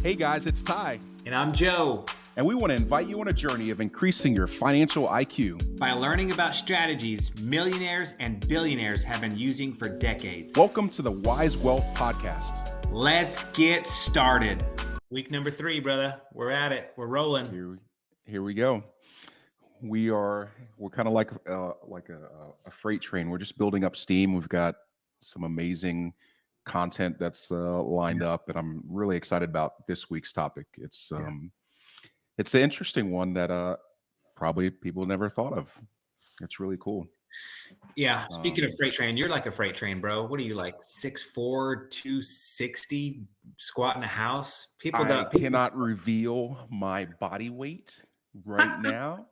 Hey guys, it's Ty. And I'm Joe. And we want to invite you on a journey of increasing your financial IQ by learning about strategies millionaires and billionaires have been using for decades. Welcome to the Wise Wealth Podcast. Let's get started. Week number 3, brother. We're at it. We're rolling. Here we go. We're kind of like a freight train. We're just building up steam. We've got some amazing content that's lined up, and I'm really excited about this week's topic. It's an interesting one that probably people never thought of. It's really cool. Yeah. Speaking of freight train, you're like a freight train, bro. What are you, like 6'4", 260, squat in the house? I cannot reveal my body weight right now.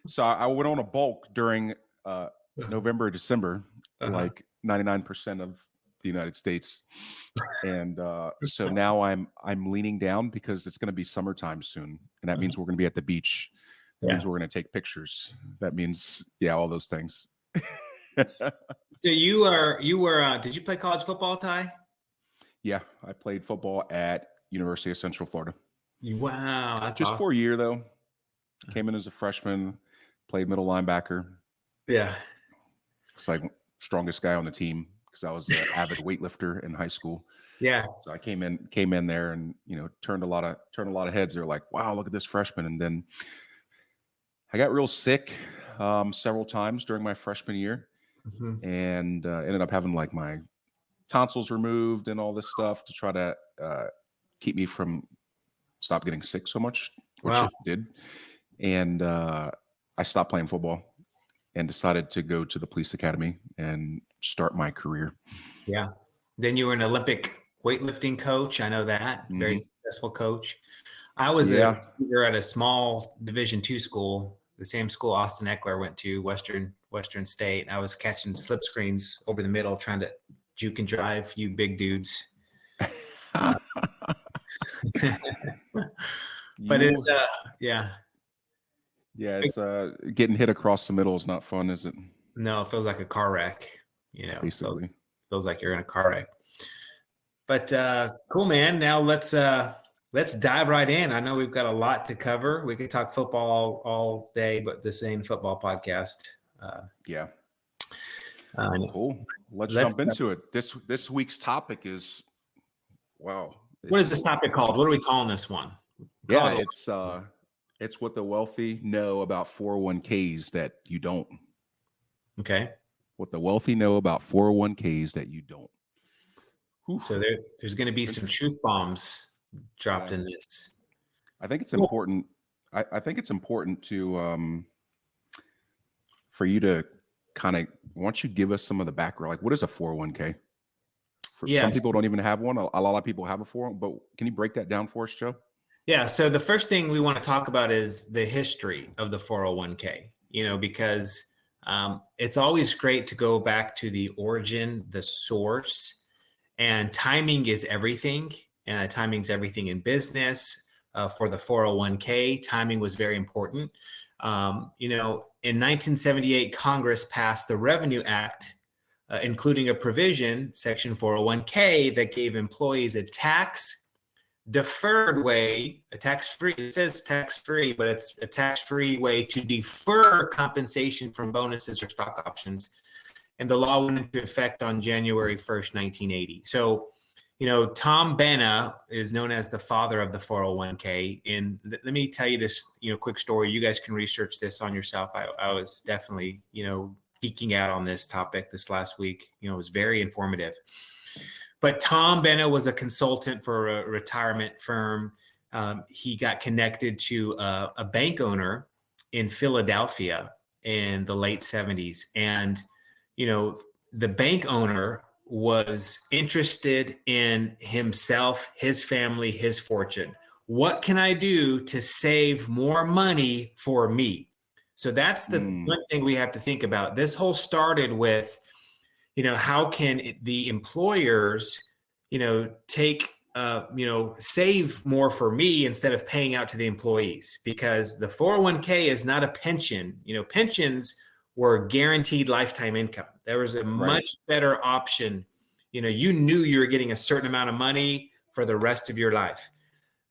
So I went on a bulk during November, December, like 99% of the United States. And so now I'm leaning down because it's going to be summertime soon. And that means we're going to be at the beach. That means we're going to take pictures. That means, all those things. So you were, did you play college football, Ty? Yeah, I played football at University of Central Florida. Wow. That's just awesome. for a year though. Came in as a freshman, played middle linebacker. Yeah. It's like strongest guy on the team because I was an avid weightlifter in high school. Yeah. So I came in there and, turned a lot of heads. They're like, wow, look at this freshman. And then I got real sick several times during my freshman year and ended up having like my tonsils removed and all this stuff to try to keep me from stop getting sick so much, which it did. And I stopped playing football and decided to go to the police academy and start my career. Yeah. Then you were an Olympic weightlifting coach. I know that. Very successful coach. I was a receiver at a small Division II school, the same school Austin Eckler went to, Western State. I was catching slip screens over the middle, trying to juke and drive you big dudes. But it's it's getting hit across the middle is not fun, is it? No, it feels like a car wreck. Basically, feels like you're in a car wreck. But cool, man. Now let's dive right in. I know we've got a lot to cover. We could talk football all day, but this ain't a football podcast. Cool. Let's jump into it. This week's topic is what is this topic called? What are we calling this one? It's what the wealthy know about 401K's that you don't. Okay. What the wealthy know about 401K's that you don't. So there's going to be some truth bombs dropped in this. I think it's important. I think it's important to for you to kind of, why don't you give us some of the background? Like, what is a 401K? Some people don't even have one. A lot of people have a 401, but can you break that down for us, Joe? Yeah. So the first thing we want to talk about is the history of the 401K, because it's always great to go back to the origin, the source, and timing is everything. And timing is everything in business. For the 401K, timing was very important. In 1978, Congress passed the Revenue Act, including a provision, Section 401K, that gave employees a tax-deferred way, a tax-free, it says tax-free, but it's a tax-free way to defer compensation from bonuses or stock options. And the law went into effect on January 1st, 1980. So, Tom Benna is known as the father of the 401K. And let me tell you this, quick story. You guys can research this on yourself. I was definitely, geeking out on this topic this last week. It was very informative. But Tom Benna was a consultant for a retirement firm. He got connected to a bank owner in Philadelphia in the late 70s. And, the bank owner was interested in himself, his family, his fortune. What can I do to save more money for me? So that's the one thing we have to think about. This whole started with, how can the employers, take, save more for me instead of paying out to the employees? Because the 401K is not a pension. Pensions were guaranteed lifetime income. There was a much better option. You knew you were getting a certain amount of money for the rest of your life.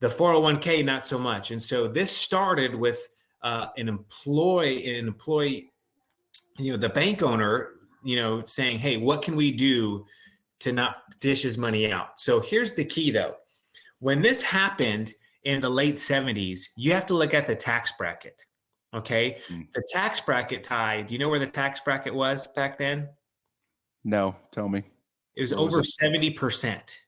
The 401k, not so much. And so this started with an employee, the bank owner, saying, hey, what can we do to not dish his money out? So here's the key, though. When this happened in the late 70s, you have to look at the tax bracket. Okay. The tax bracket, Ty, do you know where the tax bracket was back then? No, tell me. It was over 70%.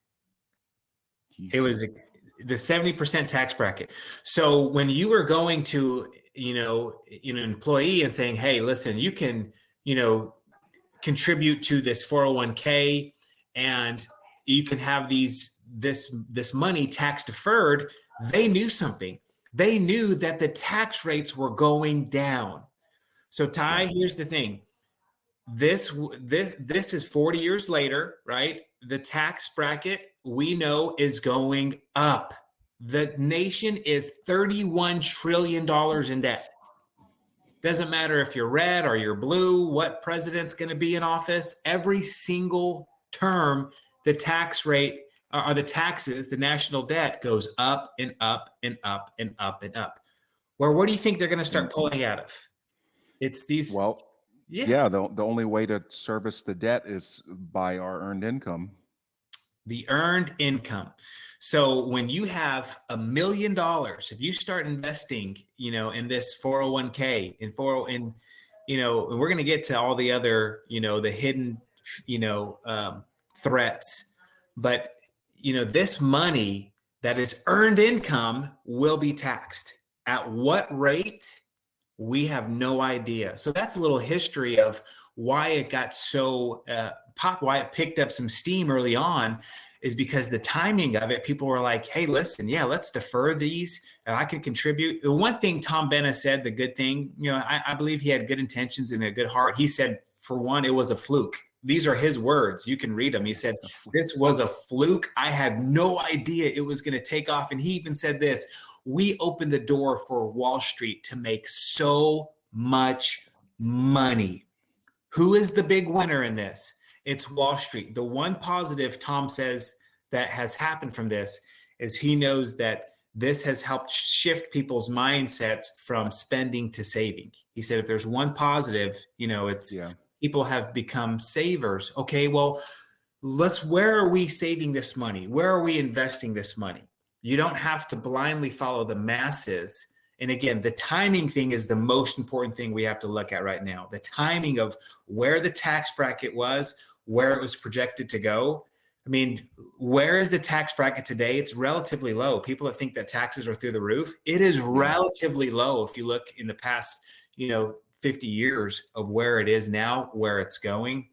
It was the 70% tax bracket. So when you were going to, an employee and saying, hey, listen, you can, contribute to this 401k and you can have this money tax deferred, they knew something. They knew that the tax rates were going down. So Ty, here's the thing. This is 40 years later, right? The tax bracket we know is going up. The nation is $31 trillion in debt. Doesn't matter if you're red or you're blue, what president's going to be in office. Every single term, the tax rate or the taxes, the national debt goes up and up and up and up and up. Well, where do you think they're going to start pulling out of? It's these. Well, yeah, the only way to service the debt is by our earned income. The earned income. So when you have $1 million, if you start investing, in this 401k and and we're going to get to all the other, the hidden, threats, but this money that is earned income will be taxed. At what rate? We have no idea. So that's a little history of why it got so why it picked up some steam early on, is because the timing of it, people were like, hey, listen, let's defer these. I can contribute. The one thing Tom Bena said, the good thing, I believe he had good intentions and a good heart. He said, for one, it was a fluke. These are his words. You can read them. He said, this was a fluke. I had no idea it was going to take off. And he even said this, we opened the door for Wall Street to make so much money. Who is the big winner in this? It's Wall Street. The one positive Tom says that has happened from this is he knows that this has helped shift people's mindsets from spending to saving. He said, if there's one positive, it's people have become savers. Okay, well, where are we saving this money? Where are we investing this money? You don't have to blindly follow the masses. And again, the timing thing is the most important thing we have to look at right now. The timing of where the tax bracket was, where it was projected to go. I mean, where is the tax bracket today? It's relatively low. People that think that taxes are through the roof, it is relatively low. If you look in the past, 50 years of where it is now, where it's going.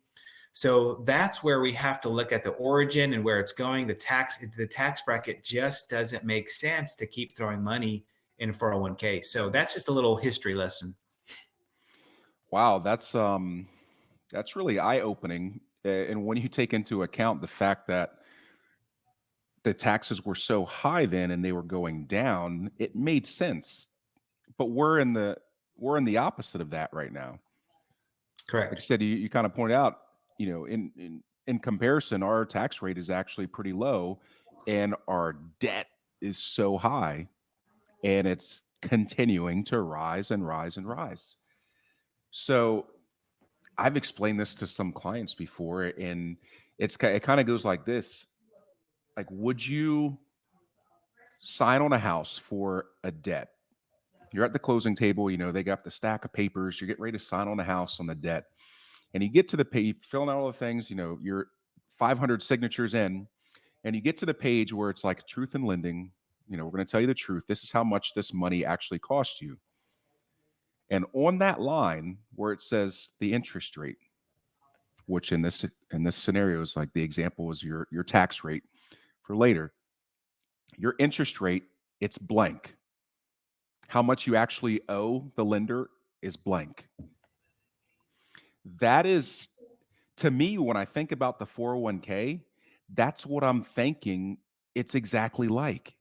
So that's where we have to look at the origin and where it's going. The tax bracket just doesn't make sense to keep throwing money in 401k. So that's just a little history lesson. Wow, that's really eye-opening. And when you take into account the fact that the taxes were so high then and they were going down, it made sense. But we're in the opposite of that right now. Correct. Like I said, you kind of pointed out, in comparison, our tax rate is actually pretty low and our debt is so high and it's continuing to rise and rise and rise. So I've explained this to some clients before, and it kind of goes like this. Like, would you sign on a house for a debt? You're at the closing table, they got the stack of papers, you're getting ready to sign on a house on the debt. And you get to the page, filling out all the things, you're 500 signatures in, and you get to the page where it's like truth in lending. We're going to tell you the truth. This is how much this money actually cost you. And on that line where it says the interest rate, which in this scenario is like the example is your tax rate for later, your interest rate, it's blank. How much you actually owe the lender is blank. That is, to me, when I think about the 401k, that's what I'm thinking it's exactly like,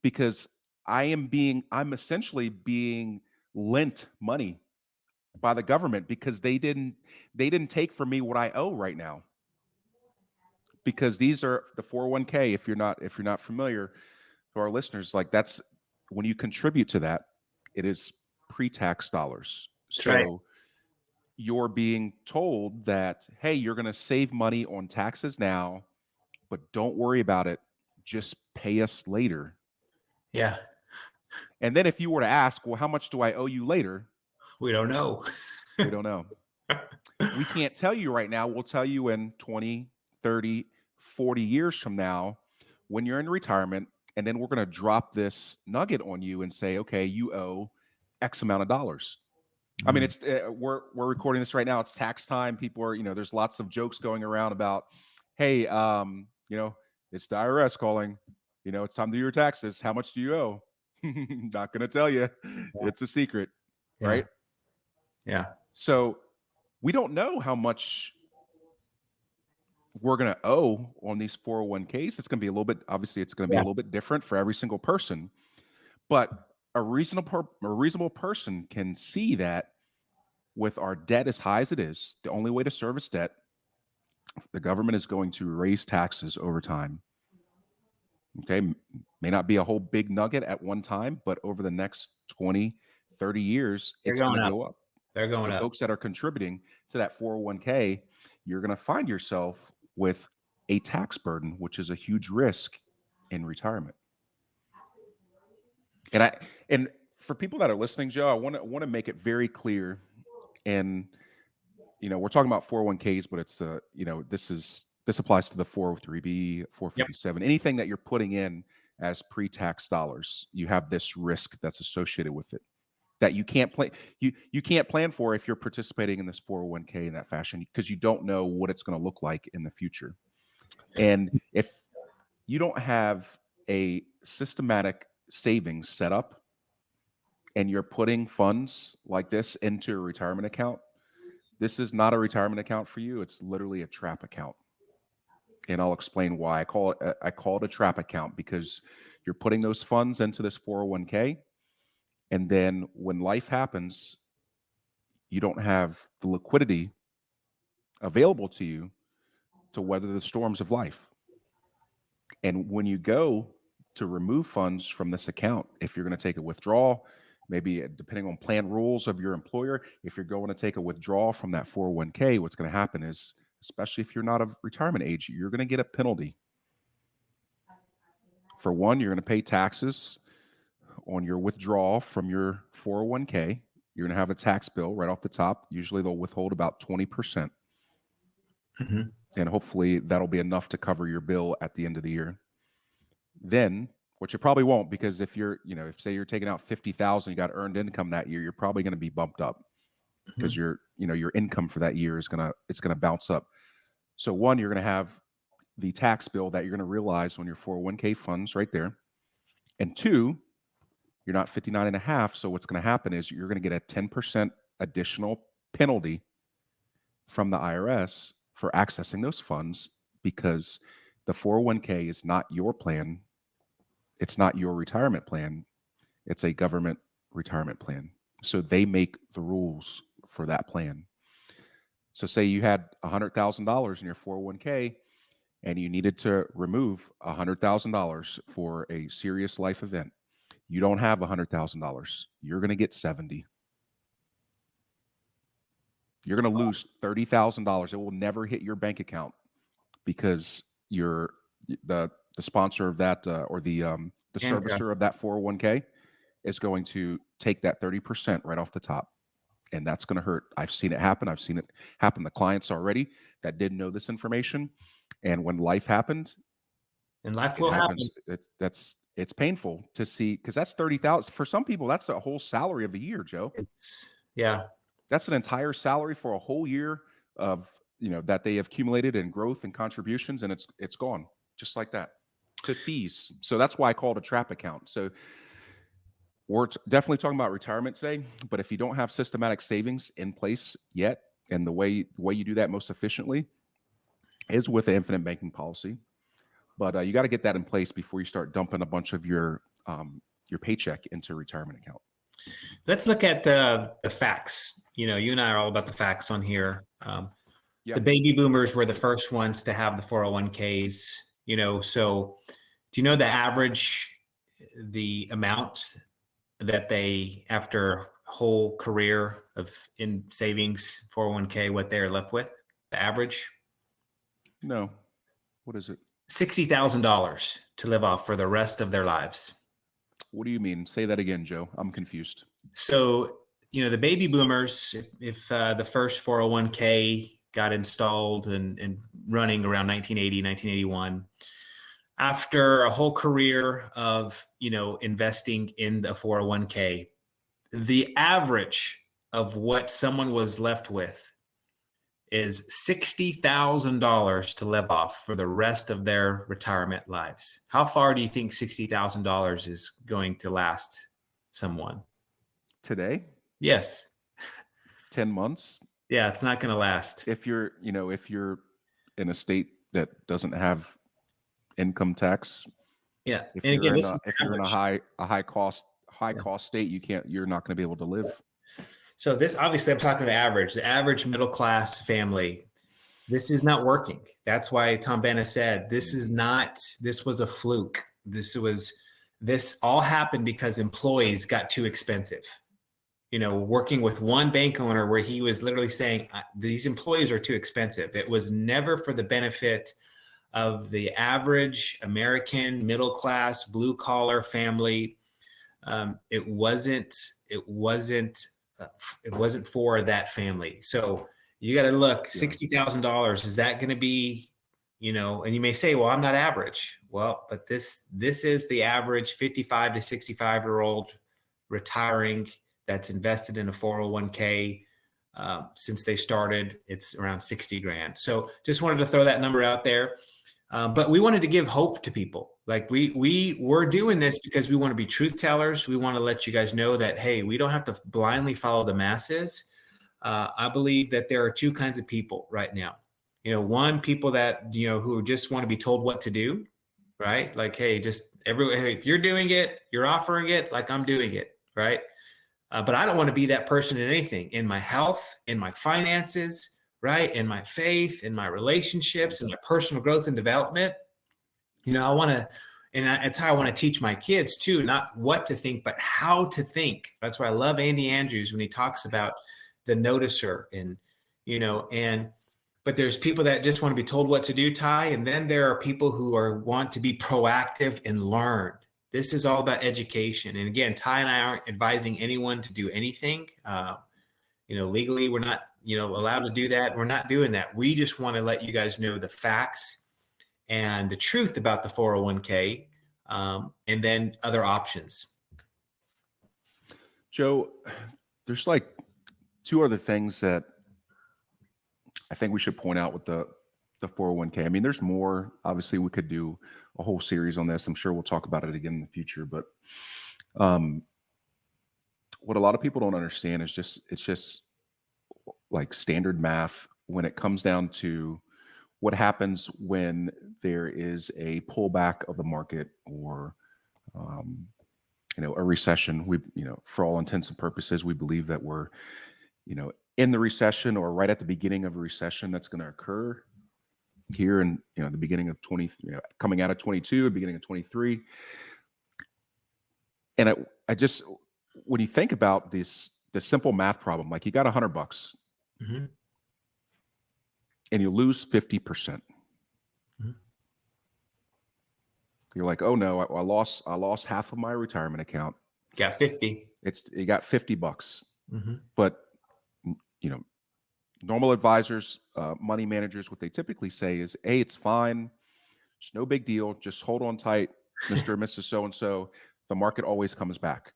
because I'm essentially being lent money by the government because they didn't take from me what I owe right now. because these are the 401k. If you're not familiar, to our listeners, like that's when you contribute to that, it is pre-tax dollars. That's So right. you're being told that, hey, you're going to save money on taxes now, but don't worry about it. Just pay us later. Yeah. And then if you were to ask, well, how much do I owe you later? We don't know. We don't know. We can't tell you right now. We'll tell you in 20, 30, 40 years from now when you're in retirement. And then we're going to drop this nugget on you and say, okay, you owe X amount of dollars. I mean, it's we're recording this right now. It's tax time. People are, there's lots of jokes going around about, hey, it's the IRS calling. It's time to do your taxes. How much do you owe? Not going to tell you. Yeah. It's a secret, Yeah. right? Yeah. So we don't know how much we're going to owe on these 401ks. It's going to be a little bit, obviously, it's going to be a little bit different for every single person. But a reasonable person can see that with our debt as high as it is, the only way to service debt, the government is going to raise taxes over time. Okay, may not be a whole big nugget at one time, but over the next 20, 30 years, it's going to go up. They're going up. Folks that are contributing to that 401k, you're going to find yourself with a tax burden, which is a huge risk in retirement. And for people that are listening, Joe, I want to make it very clear. And we're talking about 401ks, but it's this applies to the 403b, 457, anything that you're putting in as pre-tax dollars. You have this risk that's associated with it that you can't plan. You can't plan for if you're participating in this 401k in that fashion, because you don't know what it's going to look like in the future. And if you don't have a systematic savings set up and you're putting funds like this into a retirement account, this is not a retirement account for you. It's literally a trap account. And I'll explain why I call it a trap account, because you're putting those funds into this 401k. And then when life happens, you don't have the liquidity available to you to weather the storms of life. And when you go to remove funds from this account, if you're going to take a withdrawal, maybe depending on plan rules of your employer, if you're going to take a withdrawal from that 401k, what's going to happen is, especially if you're not of retirement age, you're going to get a penalty. For one, you're going to pay taxes on your withdrawal from your 401k. You're going to have a tax bill right off the top. Usually they'll withhold about 20%. Mm-hmm. And hopefully that'll be enough to cover your bill at the end of the year. Then, which it probably won't, because if you're, if say you're taking out 50,000, you got earned income that year, you're probably going to be bumped up because your income for that year is going to bounce up. So one, you're going to have the tax bill that you're going to realize on your 401k funds right there. And two, you're not 59 and a half. So what's going to happen is you're going to get a 10% additional penalty from the IRS for accessing those funds, because the 401k is not your plan. It's not your retirement plan. It's a government retirement plan. So they make the rules for that plan. So say you had $100,000 in your 401k and you needed to remove $100,000 for a serious life event. You don't have $100,000. You're going to get 70. You're going to lose $30,000. It will never hit your bank account because you're the sponsor of that or the servicer of that 401k is going to take that 30% right off the top. And that's going to hurt. I've seen it happen. I've seen it happen to clients already that didn't know this information. And when life happened, and life will happen. It's painful to see, because that's 30,000. For some people, that's a whole salary of a year, Joe. That's an entire salary for a whole year of, that they have accumulated in growth and contributions, and it's gone just like that to fees. So that's why I call it a trap account. So we're definitely talking about retirement today, but if you don't have systematic savings in place yet, and the way you do that most efficiently is with an infinite banking policy, but you got to get that in place before you start dumping a bunch of your paycheck into a retirement account. Let's look at the facts. You and I are all about the facts on here. The baby boomers were the first ones to have the 401Ks, so do you know the amount that they, after whole career in savings 401k, what they're left with, the average? No. What is it? $60,000 to live off for the rest of their lives. What do you mean? Say that again, Joe. I'm confused. So, the baby boomers, if the first 401k got installed and running around 1980, 1981, after a whole career of, investing in the 401k, the average of what someone was left with is $60,000 to live off for the rest of their retirement lives. How far do you think $60,000 is going to last someone? Today? Yes. 10 months? Yeah, it's not going to last. If you're in a state that doesn't have income tax. Yeah. If you're in a high cost state, you're not going to be able to live. So this, obviously, I'm talking about the average middle class family. This is not working. That's why Tom Bena said this was a fluke. This all happened because employees got too expensive. Working with one bank owner where he was literally saying, these employees are too expensive. It was never for the benefit of the average American middle class blue collar family. It wasn't for that family. So you got to look, $60,000. Is that going to be, and you may say, well, I'm not average. Well, but this is the average 55 to 65-year-old retiring that's invested in a 401k. Since they started, it's around 60 grand. So just wanted to throw that number out there. But we wanted to give hope to people. Like we're doing this because we want to be truth tellers. We want to let you guys know that, hey, we don't have to blindly follow the masses. I believe that there are two kinds of people right now. One, people that, who just want to be told what to do, right? Like, hey, if you're doing it, you're offering it, like I'm doing it, right? But I don't want to be that person in anything, in my health, in my finances, right? In my faith, in my relationships, in my personal growth and development. I want to, and that's how I want to teach my kids too, not what to think, but how to think. That's why I love Andy Andrews when he talks about the noticer but there's people that just want to be told what to do, Ty. And then there are people who want to be proactive and learn. This is all about education. And again, Ty and I aren't advising anyone to do anything. Legally, we're not, allowed to do that. We're not doing that. We just want to let you guys know the facts and the truth about the 401k, and then other options. Joe, there's like two other things that I think we should point out with the 401k. I mean, there's more. Obviously, we could do a whole series on this. I'm sure we'll talk about it again in the future. But what a lot of people don't understand is it's just like standard math when it comes down to what happens when there is a pullback of the market or a recession. We, for all intents and purposes, we believe that we're, in the recession or right at the beginning of a recession that's going to occur here in, the beginning of coming out of 22, the beginning of 23. And I just, when you think about the simple math problem, like you got $100 mm-hmm. and you lose 50%. Mm-hmm. You're like, oh no, I lost half of my retirement account. Got 50. You got $50. Mm-hmm. But normal advisors, money managers, what they typically say is, hey, it's fine. It's no big deal. Just hold on tight, Mr. and Mrs. So-and-so. The market always comes back.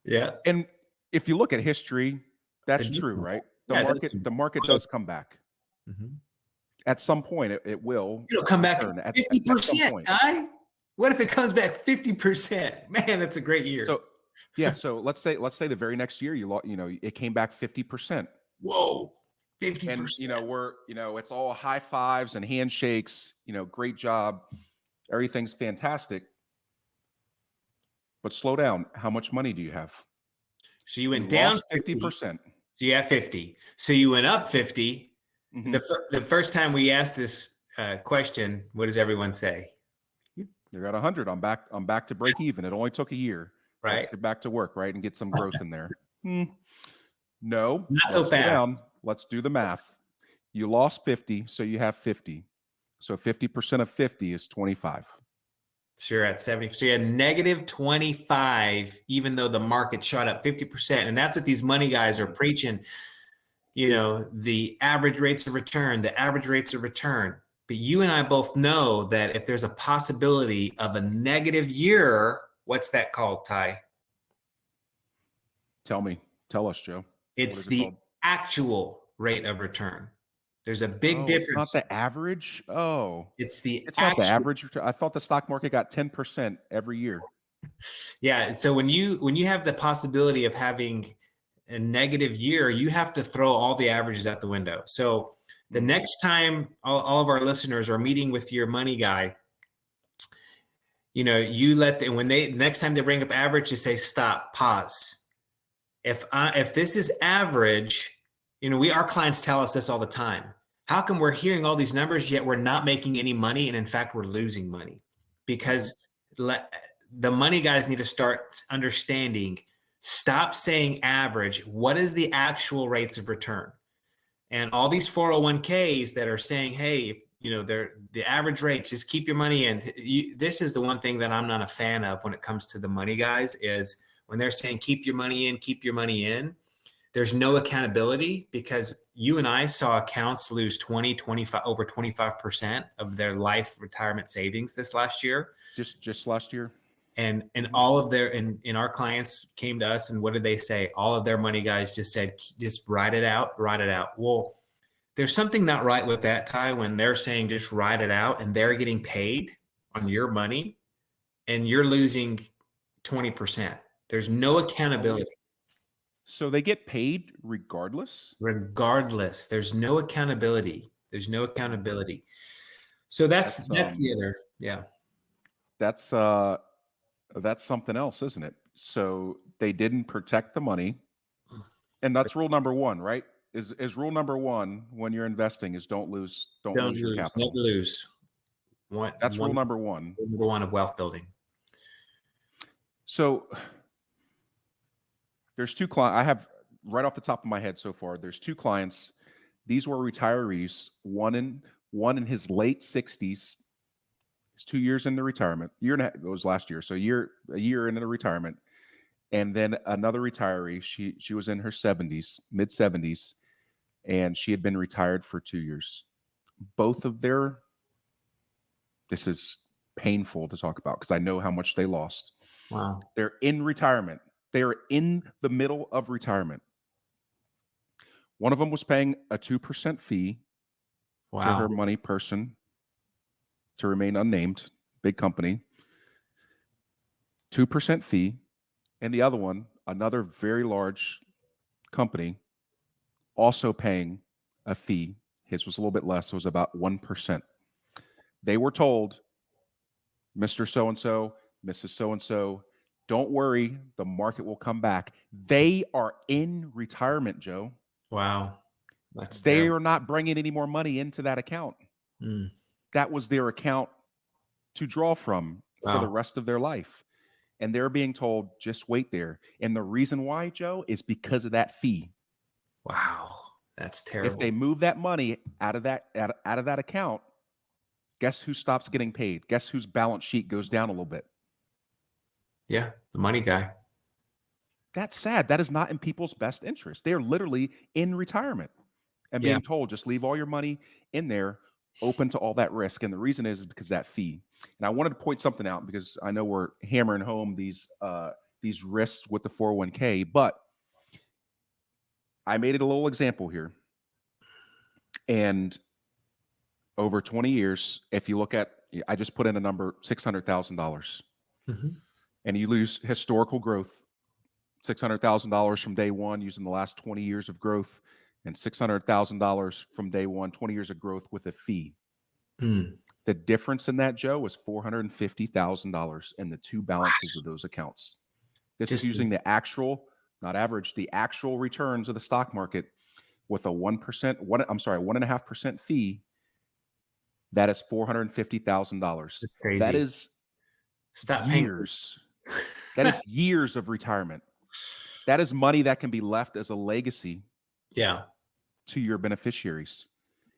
Yeah. And if you look at history, that's true, right? The market does come back. Mm-hmm. At some point, it will. It'll come back 50%, guy. What if it comes back 50%? Man, that's a great year. So let's say the very next year it came back 50%. Whoa, 50%. And it's all high fives and handshakes. Great job, everything's fantastic. But slow down. How much money do you have? So you went down 50%. So you have 50. So you went up 50. Mm-hmm. The first time we asked this question, what does everyone say? You're at 100. I'm back to break even. It only took a year. Right. Let's get back to work, right, and get some growth in there. No, Not so let's slow fast. down. Let's do the math. You lost 50, so you have 50. So 50% of 50 is 25. Sure, at 70. So you had negative 25, even though the market shot up 50%. And that's what these money guys are preaching. You know, the average rates of return, the average rates of return. But you and I both know that if there's a possibility of a negative year, what's that called, Ty? Tell us, Joe. It's the actual rate of return. There's a big difference. It's not the average. Oh, it's not the average return. I thought the stock market got 10% every year. Yeah. So when you have the possibility of having a negative year, you have to throw all the averages out the window. So the next time all of our listeners are meeting with your money guy, you know, you let them, next time they bring up average, you say, stop, pause. If this is average, you know, our clients tell us this all the time. How come we're hearing all these numbers yet we're not making any money, and in fact we're losing money? Because the money guys need to start understanding. Stop saying average. What is the actual rates of return? And all these 401K's that are saying, hey, you know, they're the average rates, just keep your money in. This is the one thing that I'm not a fan of when it comes to the money guys is when they're saying keep your money in. There's no accountability because you and I saw accounts lose 25 over 25% of their life retirement savings this last year. Just last year. And all of and our clients came to us, and what did they say? All of their money guys just said, just ride it out. Well, there's something not right with that, Ty, when they're saying just ride it out and they're getting paid on your money and you're losing 20%. There's no accountability. So they get paid regardless? Regardless. There's no accountability. So that's the other, yeah. That's something else, isn't it? So they didn't protect the money. And that's rule number one, right? Is rule number one when you're investing is don't lose your capital. Never lose. That's rule number one. Number one of wealth building. So there's two clients I have right off the top of my head so far. There's two clients. These were retirees. One in his late 60s. He's 2 years into retirement. It was last year. So a year into the retirement. And then another retiree. She was in her 70s, mid 70s, and she had been retired for 2 years. This is painful to talk about because I know how much they lost. Wow. They're in retirement. They're in the middle of retirement. One of them was paying a 2% fee to her money person to remain unnamed, big company, 2% fee. And the other one, another very large company, also paying a fee. His was a little bit less. It was about 1%. They were told, Mr. So-and-so, Mrs. So-and-so, don't worry, the market will come back. They are in retirement, Joe. Wow. They are not bringing any more money into that account. That was their account to draw from for the rest of their life. And they're being told, just wait there. And the reason why, Joe, is because of that fee. Wow. That's terrible. If they move that money out of that account, guess who stops getting paid? Guess whose balance sheet goes down a little bit? Yeah, the money guy. That's sad. That is not in people's best interest. They are literally in retirement and being told, just leave all your money in there, open to all that risk. And the reason is because that fee. And I wanted to point something out because I know we're hammering home these risks with the 401k, but I made it a little example here. And over 20 years, if you look at, I just put in a number, $600,000. And you lose historical growth, $600,000 from day one using the last 20 years of growth, and $600,000 from day one, 20 years of growth with a fee. The difference in that, Joe, was $450,000 in the two balances of those accounts. This is using the actual not average, the actual returns of the stock market with a 1.5% fee, that is $450,000. That's crazy. That is Stop years. That is years of retirement. That is money that can be left as a legacy Yeah. to your beneficiaries.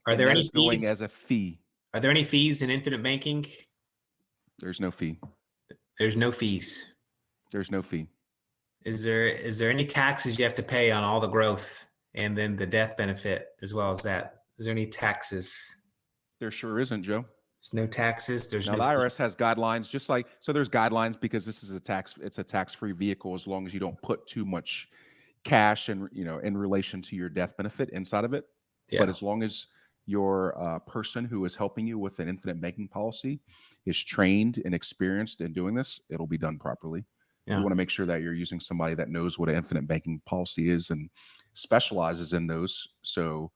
Are there any going fees? as a fee? Are there any fees in infinite banking? There's no fee. There's no fees. There's no fee. Is there any taxes you have to pay on all the growth and then the death benefit as well as that? Is there any taxes? There sure isn't, Joe. There's no taxes. There's Now no the fee. IRS has guidelines, just like, so there's guidelines because this is it's a tax-free vehicle as long as you don't put too much cash and, in relation to your death benefit inside of it. Yeah. But as long as your person who is helping you with an infinite banking policy is trained and experienced in doing this, it'll be done properly. Yeah. You want to make sure that you're using somebody that knows what an infinite banking policy is and specializes in those. So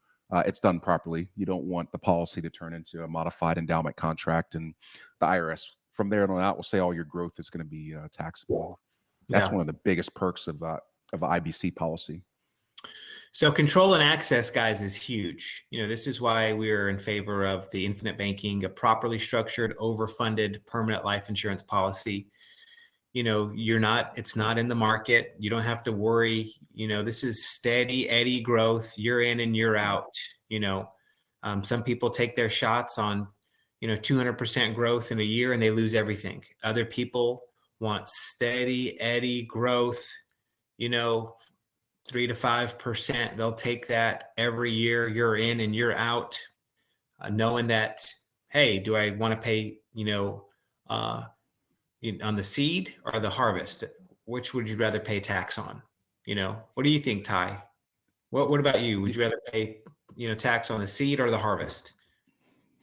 it's done properly. You don't want the policy to turn into a modified endowment contract, and the IRS from there on out will say all your growth is going to be taxable. That's one of the biggest perks of IBC policy. So control and access, guys, is huge. This is why we're in favor of the infinite banking, a properly structured, overfunded, permanent life insurance policy. It's not in the market. You don't have to worry. This is steady Eddie growth, year in and year out. Some people take their shots on, 200% growth in a year and they lose everything. Other people want steady Eddie growth, 3 to 5%. They'll take that every year in and year out, knowing that, hey, do I want to pay, on the seed or the harvest? Which would you rather pay tax on? What do you think, Ty? What about you? Would you rather pay, tax on the seed or the harvest?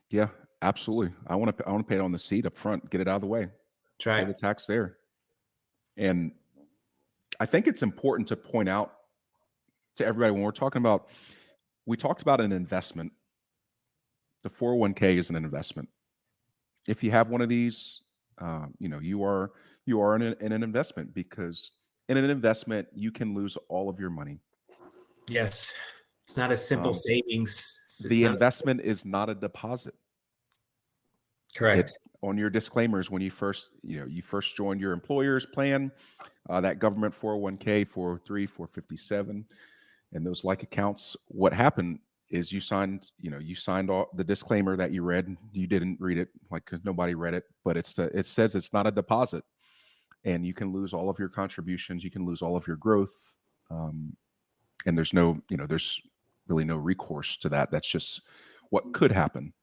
Yeah, absolutely. I want to pay it on the seed up front, get it out of the way. That's right. Pay the tax there. And I think it's important to point out to everybody when we talked about an investment. The 401k is an investment. If you have one of these, you are in an investment, because in an investment you can lose all of your money. Yes, it's not a simple savings. The investment is not a deposit. Correct. On your disclaimers when you first joined your employer's plan, that government 401k, 403, 457, and those like accounts, what happened is you signed all the disclaimer that you read. You didn't read it, because nobody read it, but it says it's not a deposit, and you can lose all of your contributions. You can lose all of your growth. And there's there's really no recourse to that. That's just what could happen.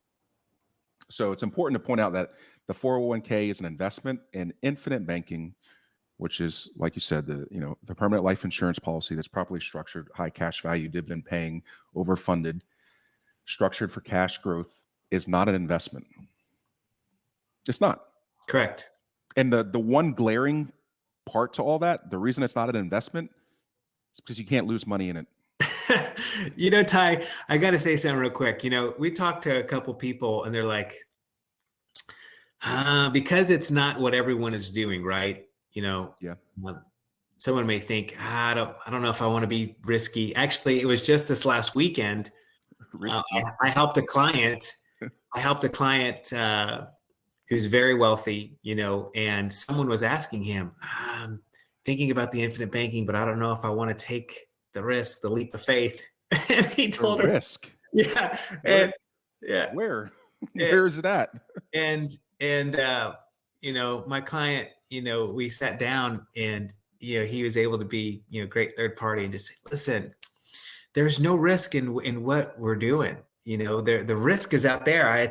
So it's important to point out that the 401k is an investment, and infinite banking, which is, like you said, the permanent life insurance policy that's properly structured, high cash value, dividend paying, overfunded, structured for cash growth, is not an investment. It's not. Correct. And the one glaring part to all that, the reason it's not an investment, is because you can't lose money in it. Ty, I got to say something real quick. We talked to a couple people and they're like, because it's not what everyone is doing, right? Yeah. Someone may think, I don't know if I want to be risky. Actually, it was just this last weekend. I helped a client. Who's very wealthy, and someone was asking him, I'm thinking about the infinite banking, but I don't know if I want to take the risk, the leap of faith. And he told her, risk. Yeah. Where is it at? And my client, we sat down and, he was able to be, great third party and just say, listen, there's no risk in what we're doing. The risk is out there.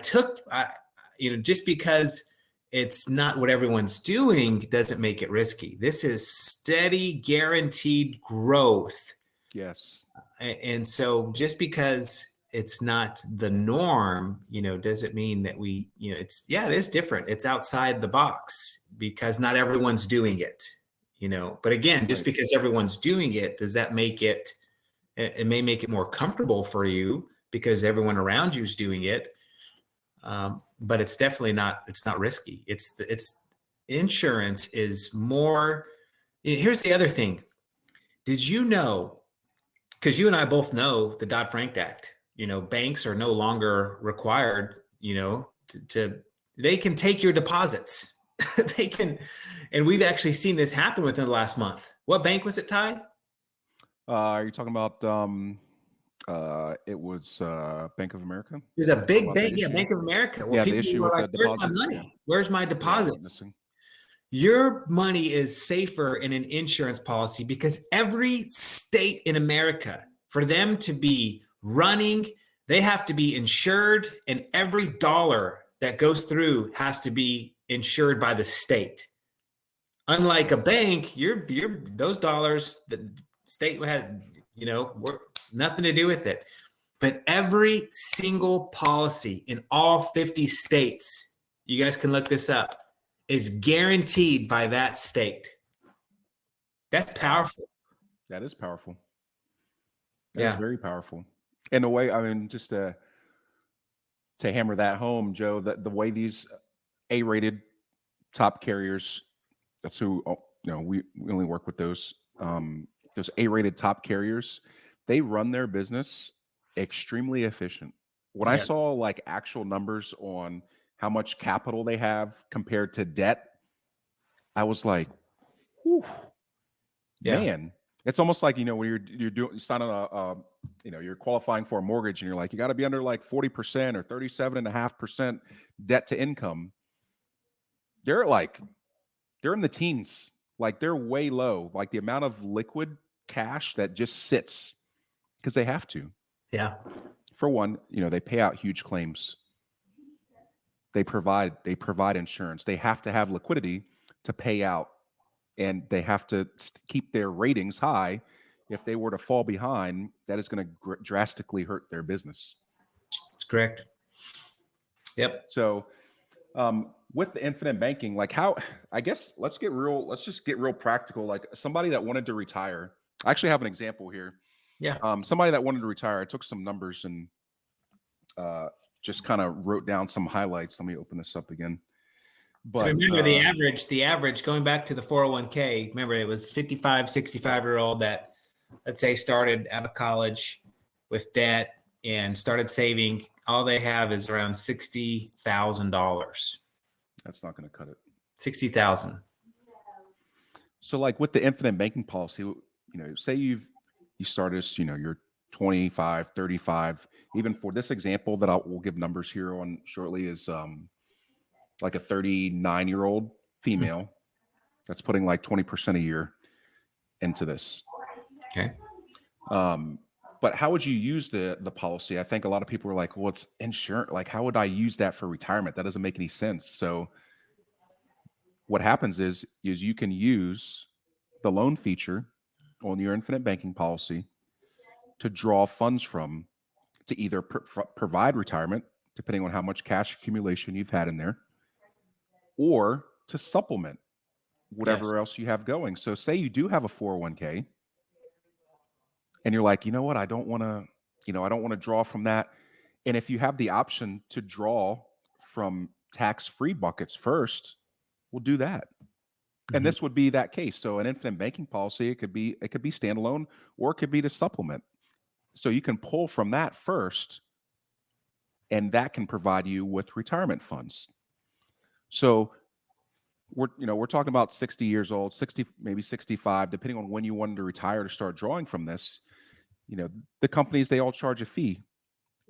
Just because it's not what everyone's doing doesn't make it risky. This is steady, guaranteed growth. Yes. And so just because it's not the norm, doesn't mean that it is different. It's outside the box because not everyone's doing it, but again, just because everyone's doing it, does that make it may make it more comfortable for you because everyone around you is doing it. But it's definitely not, it's not risky. It's insurance is more, here's the other thing. Did you know, because you and I both know the Dodd-Frank Act, banks are no longer required, they can take your deposits. They can, and we've actually seen this happen within the last month. What bank was it, Ty? Are you talking about it was Bank of America? There's a big bank, issue? Bank of America. Well, Yeah, the people issue were with like, the "Where's my deposits. money? Yeah. Where's my Yeah, deposits?" missing. Your money is safer in an insurance policy because every state in America, for them to be running, they have to be insured, and every dollar that goes through has to be insured by the state. Unlike a bank, those dollars, the state had, nothing to do with it. But every single policy in all 50 states, you guys can look this up, is guaranteed by that state. That's powerful. That is powerful. That is very powerful. In a way, I mean, just to hammer that home, Joe, that the way these A-rated top carriers, that's who we only work with those A-rated top carriers. They run their business extremely efficient. When I saw like actual numbers on how much capital they have compared to debt, I was like, whew, man, it's almost like, when you're signing you're qualifying for a mortgage and you're like, you got to be under like 40% or 37.5% debt to income. They're in the teens, like they're way low, like the amount of liquid cash that just sits because they have to. Yeah. For one, they pay out huge claims. They provide insurance. They have to have liquidity to pay out, and they have to keep their ratings high. If they were to fall behind, that is going to drastically hurt their business. That's correct. Yep. So, with the infinite banking, like I guess let's just get real practical. Like somebody that wanted to retire, I actually have an example here. Yeah. Somebody that wanted to retire, I took some numbers and just kind of wrote down some highlights. Let me open this up again. But so remember the average going back to the 401k, remember it was 55, 65-year-old that, let's say, started out of college with debt and started saving. All they have is around $60,000. That's not going to cut it. 60,000. So like with the infinite banking policy, say you start as, you're 25, 35, even for this example that we'll give numbers here on shortly is like a 39-year-old female that's putting like 20% a year into this. Okay. But how would you use the policy? I think a lot of people are like, well, it's insurance. Like, how would I use that for retirement? That doesn't make any sense. So what happens is you can use the loan feature on your infinite banking policy to draw funds from to either provide retirement, depending on how much cash accumulation you've had in there, or to supplement whatever else you have going. So say you do have a 401k and you're like, I don't want to draw from that. And if you have the option to draw from tax-free buckets first, we'll do that. And this would be that case. So an infinite banking policy, it could be standalone, or it could be to supplement. So you can pull from that first, and that can provide you with retirement funds. So we're talking about 60 years old, 60, maybe 65, depending on when you wanted to retire to start drawing from this. The companies, they all charge a fee,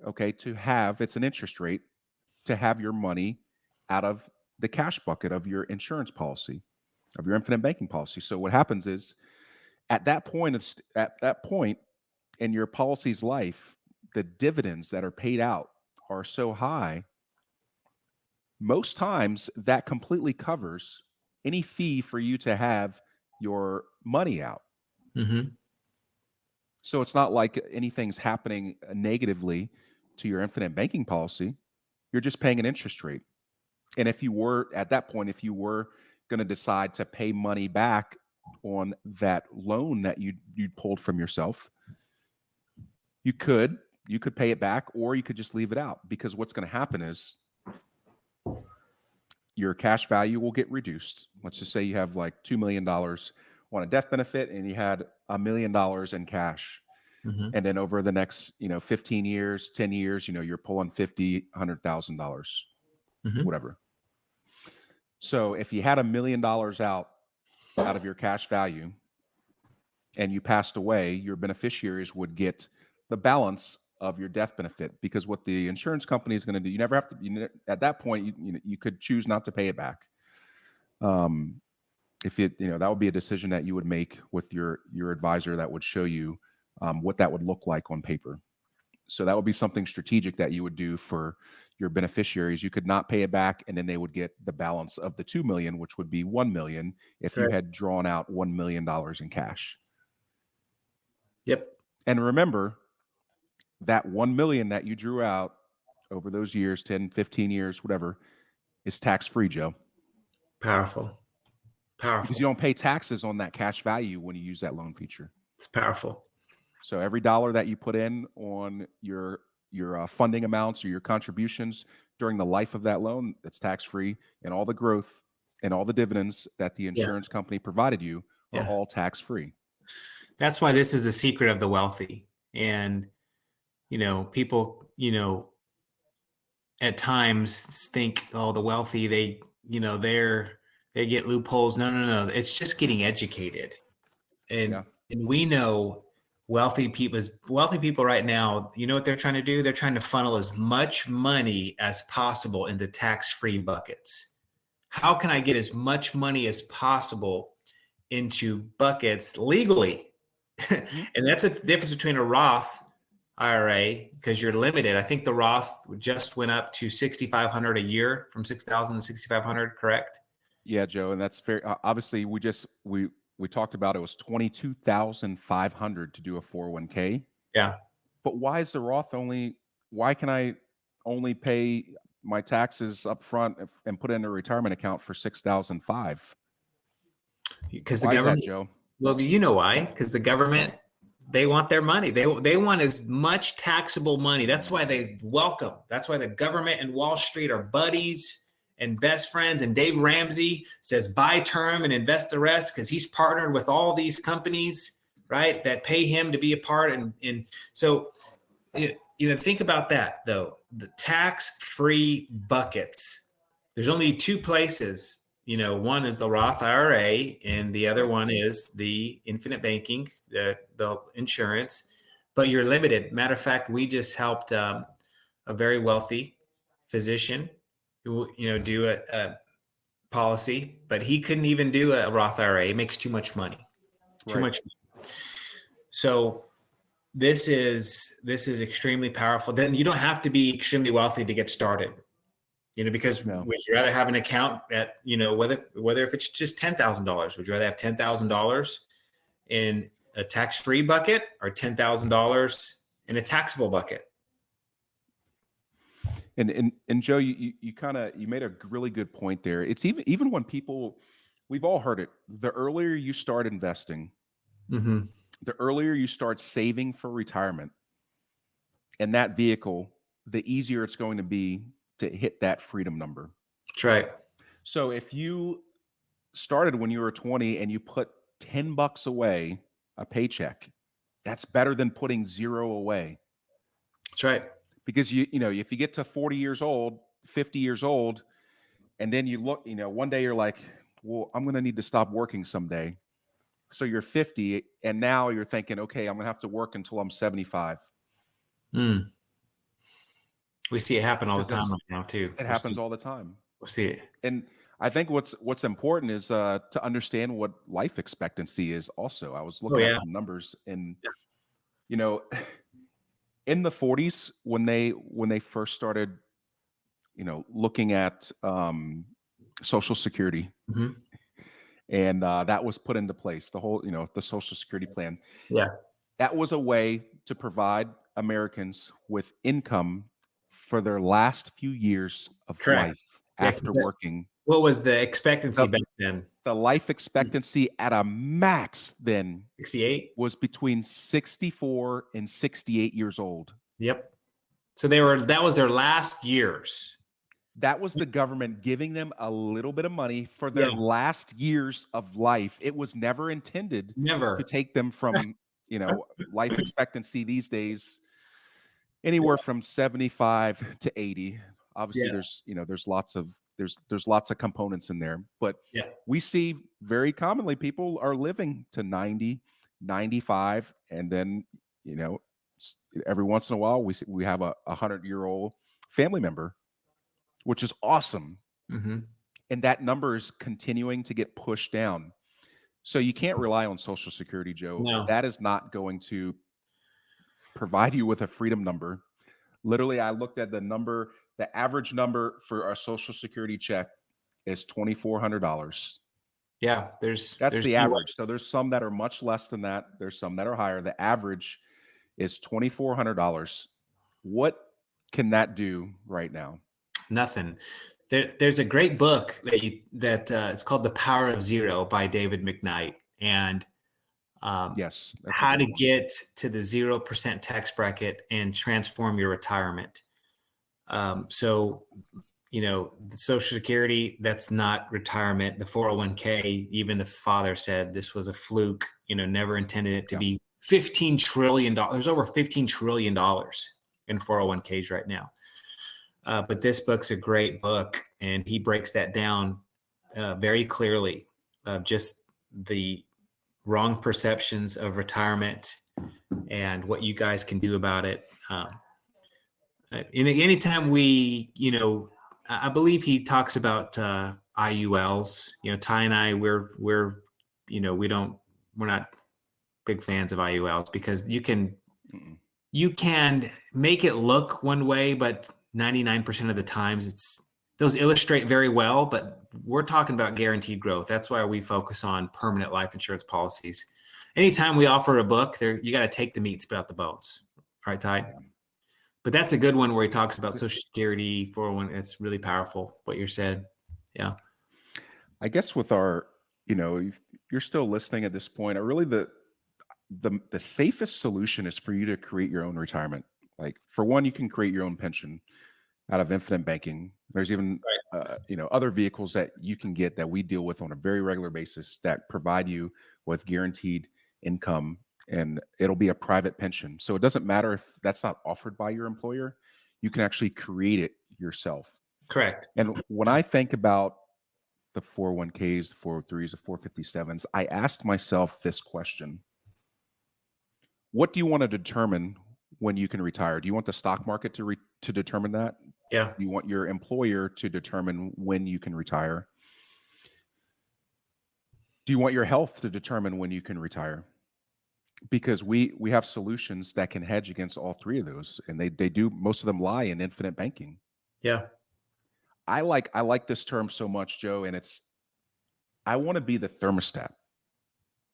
okay, it's an interest rate to have your money out of the cash bucket of your insurance policy, of your infinite banking policy. So what happens is at that point in your policy's life, the dividends that are paid out are so high, most times that completely covers any fee for you to have your money out. So it's not like anything's happening negatively to your infinite banking policy. You're just paying an interest rate. And if you were at that point, if you were going to decide to pay money back on that loan that you pulled from yourself, you could pay it back, or you could just leave it out, because what's going to happen is your cash value will get reduced. Let's just say you have like $2 million on a death benefit and you had $1 million in cash. Mm-hmm. And then over the next, 15 years, 10 years, you're pulling $50,000, $100,000, Mm-hmm. whatever. So if you had $1 million out of your cash value and you passed away, your beneficiaries would get the balance of your death benefit, because what the insurance company is going to do, you never have to, at that point, you could choose not to pay it back. If it, that would be a decision that you would make with your advisor that would show you what that would look like on paper. So that would be something strategic that you would do for your beneficiaries. You could not pay it back, and then they would get the balance of the 2 million, which would be 1 million if you had drawn out $1 million in cash. Yep. And remember, that 1 million that you drew out over those years, 10, 15 years, whatever, is tax-free, Joe. Powerful. Because you don't pay taxes on that cash value when you use that loan feature. It's powerful. So every dollar that you put in on your funding amounts or your contributions during the life of that loan, that's tax-free, and all the growth and all the dividends that the insurance company provided you are all tax-free. That's why this is a secret of the wealthy. And, people, at times think, oh, the wealthy, they get loopholes. No. It's just getting educated. And we know wealthy people right now, you know what they're trying to do? They're trying to funnel as much money as possible into tax-free buckets. How can I get as much money as possible into buckets legally? And that's a difference between a Roth IRA, because you're limited. I think the Roth just went up to $6,500 a year from $6,000 to $6,500, correct? Yeah, Joe, and that's fair. Obviously, we talked about it was $22,500 to do a 401k. Yeah. But why is the Roth why can I only pay my taxes up front and put it in a retirement account for $6,500? Because the government, Joe? Well, you know why? Because the government, they want their money. They want as much taxable money. That's why that's why the government and Wall Street are buddies and best friends. And Dave Ramsey says buy term and invest the rest, because he's partnered with all these companies, right, that pay him to be a part. And so, think about that, though. The tax-free buckets, there's only two places. One is the Roth IRA, and the other one is the infinite banking, the insurance. But you're limited. Matter of fact, we just helped a very wealthy physician who, do a policy, but he couldn't even do a Roth IRA. It makes too much money. Too much money. So this is extremely powerful. Then you don't have to be extremely wealthy to get started. Because would you rather have an account at, whether if it's just $10,000, would you rather have $10,000 in a tax-free bucket or $10,000 in a taxable bucket? And Joe, you made a really good point there. It's even when people, we've all heard it. The earlier you start investing, the earlier you start saving for retirement, and that vehicle, the easier it's going to be to hit that freedom number. That's right. So if you started when you were 20 and you put $10 away a paycheck, that's better than putting zero away. That's right. Because if you get to 40 years old, 50 years old, and then you look, one day you're like, well, I'm going to need to stop working someday. So you're 50 and now you're thinking, okay, I'm going to have to work until I'm 75. We see it happen all the time right now too. It happens all the time. We'll see it. And I think what's important is to understand what life expectancy is also. I was looking at some numbers, and in the 40s when they first started, looking at Social Security, and that was put into place, the whole, the Social Security plan. Yeah. That was a way to provide Americans with income for their last few years of life after working. What was the expectancy back then? The life expectancy at a max then 68 was between 64 and 68 years old. Yep. So that was their last years. That was the government giving them a little bit of money for their Yeah. last years of life. It was never intended to Never. take them from, life expectancy these days anywhere from 75 to 80. Obviously, Yeah. there's lots of components in there, but Yeah. we see very commonly people are living to 90, 95, and then, every once in a while we have a 100-year-old family member, which is awesome. Mm-hmm. And that number is continuing to get pushed down. So you can't rely on Social Security, Joe. No. That is not going to provide you with a freedom number. Literally, I looked at the average number for a Social Security check is $2,400. Yeah. That's There's the no way. average. So there's some that are much less than that. There's some that are higher. The average is $2,400. What can that do right now? Nothing. There's a great book that it's called The Power of Zero by David McKnight, and Yes, that's a how good to one. get to the 0% tax bracket and transform your retirement. So, the Social Security, that's not retirement. The 401k, even the father said this was a fluke, never intended it to Yeah. be $15 trillion. There's over $15 trillion in 401ks right now. But this book's a great book, and he breaks that down very clearly, just the wrong perceptions of retirement and what you guys can do about it. Anytime I believe he talks about IULs. Ty and I, we're not big fans of IULs because you can make it look one way, but 99% of the times those illustrate very well, but we're talking about guaranteed growth. That's why we focus on permanent life insurance policies. Anytime we offer a book there, you got to take the meat, spit out the bones. All right, Ty? Yeah. But that's a good one where he talks about Social Security, 401. It's really powerful what you said. Yeah. I guess with if you're still listening at this point, really the safest solution is for you to create your own retirement. Like, for one, you can create your own pension out of infinite banking. There's even other vehicles that you can get that we deal with on a very regular basis that provide you with guaranteed income, and it'll be a private pension. So it doesn't matter if that's not offered by your employer. You can actually create it yourself. Correct. And when I think about the 401Ks, the 403s, the 457s, I asked myself this question: what do you want to determine when you can retire? Do you want the stock market to determine that? Yeah. Do you want your employer to determine when you can retire? Do you want your health to determine when you can retire? Because we have solutions that can hedge against all three of those, and they do. Most of them lie in infinite banking. Yeah. I like this term so much, Joe, and I want to be the thermostat,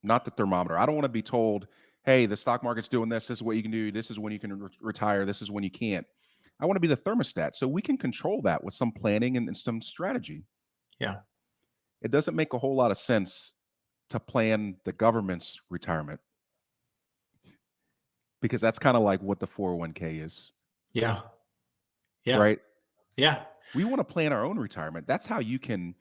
not the thermometer. I don't want to be told, hey, the stock market's doing this. This is what you can do. This is when you can retire. This is when you can't. I want to be the thermostat so we can control that with some planning and some strategy. Yeah. It doesn't make a whole lot of sense to plan the government's retirement, because that's kind of like what the 401k is. Yeah. Yeah. Right? Yeah. We want to plan our own retirement. That's how you can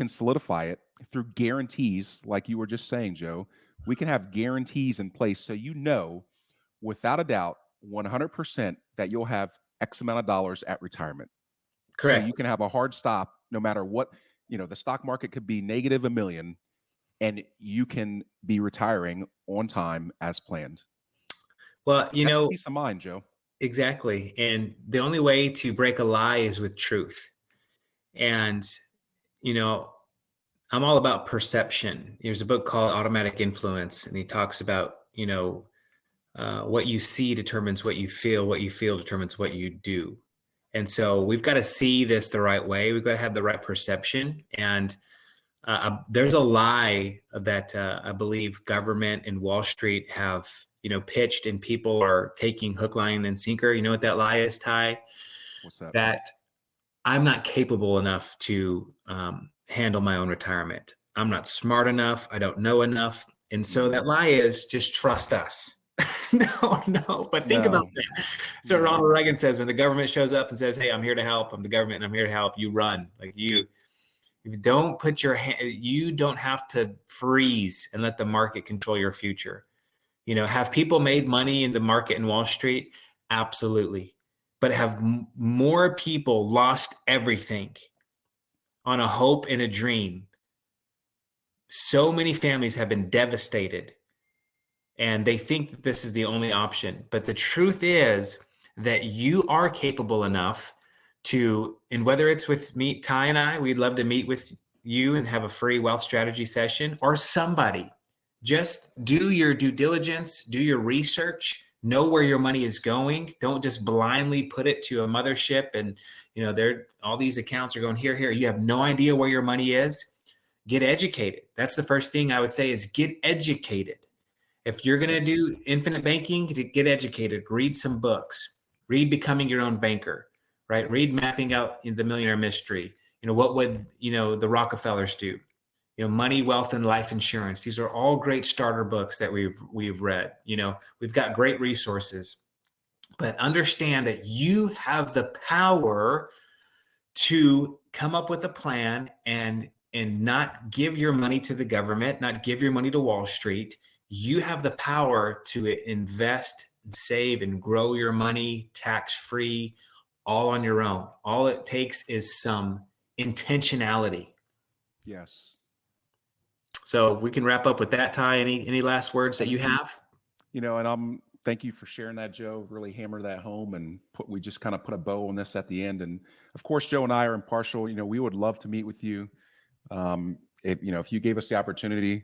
solidify it, through guarantees, like you were just saying, Joe. We can have guarantees in place so without a doubt, 100% that you'll have X amount of dollars at retirement. Correct. So you can have a hard stop no matter what. The stock market could be negative $1 million, and you can be retiring on time as planned. Well, That's peace of mind, Joe. Exactly. And the only way to break a lie is with truth. And, I'm all about perception. There's a book called Automatic Influence, and he talks about, what you see determines what you feel determines what you do. And so we've got to see this the right way. We've got to have the right perception. And there's a lie that I believe government and Wall Street have, pitched, and people are taking hook, line, and sinker. You know what that lie is, Ty? What's that? That I'm not capable enough to handle my own retirement. I'm not smart enough. I don't know enough. And so that lie is just trust us. No. But think about No. that. So Ronald Reagan says, when the government shows up and says, "Hey, I'm here to help. I'm the government, and I'm here to help," you run. Like you don't put your hand. You don't have to freeze and let the market control your future. Have people made money in the market in Wall Street? Absolutely. But have more people lost everything on a hope and a dream? So many families have been devastated, and they think that this is the only option. But the truth is that you are capable enough to, and whether it's with me, Ty and I, we'd love to meet with you and have a free wealth strategy session, or somebody. Just do your due diligence, do your research, know where your money is going. Don't just blindly put it to a mothership and, all these accounts are going here, here. You have no idea where your money is. Get educated. That's the first thing I would say, is get educated. If you're going to do infinite banking, get educated. Read some books. Read Becoming Your Own Banker, right? Read Mapping Out the Millionaire Mystery. What would, the Rockefellers do? Money, Wealth, and Life Insurance. These are all great starter books that we've read. We've got great resources. But understand that you have the power to come up with a plan and not give your money to the government, not give your money to Wall Street. You have the power to invest and save and grow your money tax-free, all on your own. All it takes is some intentionality. Yes. So we can wrap up with that, Ty. Any last words that you have? And thank you for sharing that, Joe. Really hammer that home, and we just kind of put a bow on this at the end. And of course, Joe and I are impartial. We would love to meet with you. If you gave us the opportunity,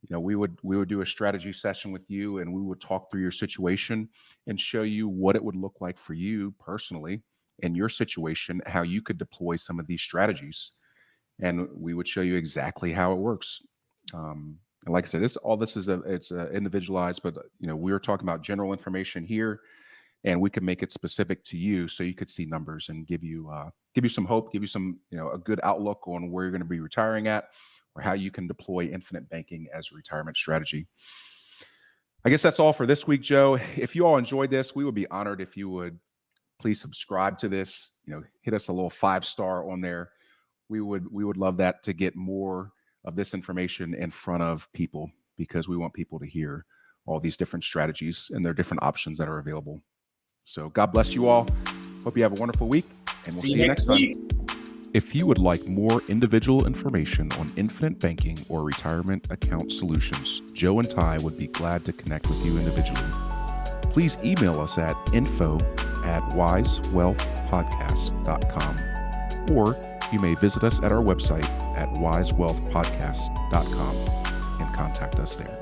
we would do a strategy session with you, and we would talk through your situation and show you what it would look like for you personally in your situation, how you could deploy some of these strategies, and we would show you exactly how it works. And like I said, it's individualized, but we're talking about general information here, and we can make it specific to you so you could see numbers and give you some hope, give you some, a good outlook on where you're going to be retiring at, or how you can deploy infinite banking as a retirement strategy. I guess that's all for this week, Joe. If you all enjoyed this, we would be honored if you would please subscribe to this, hit us a little 5-star on there. We would love that, to get more of this information in front of people, because we want people to hear all these different strategies and their different options that are available. So God bless you all. Hope you have a wonderful week, and we'll see you next time. If you would like more individual information on infinite banking or retirement account solutions, Joe and Ty would be glad to connect with you individually. Please email us at info@wisewealthpodcast.com, or you may visit us at our website at wisewealthpodcast.com and contact us there.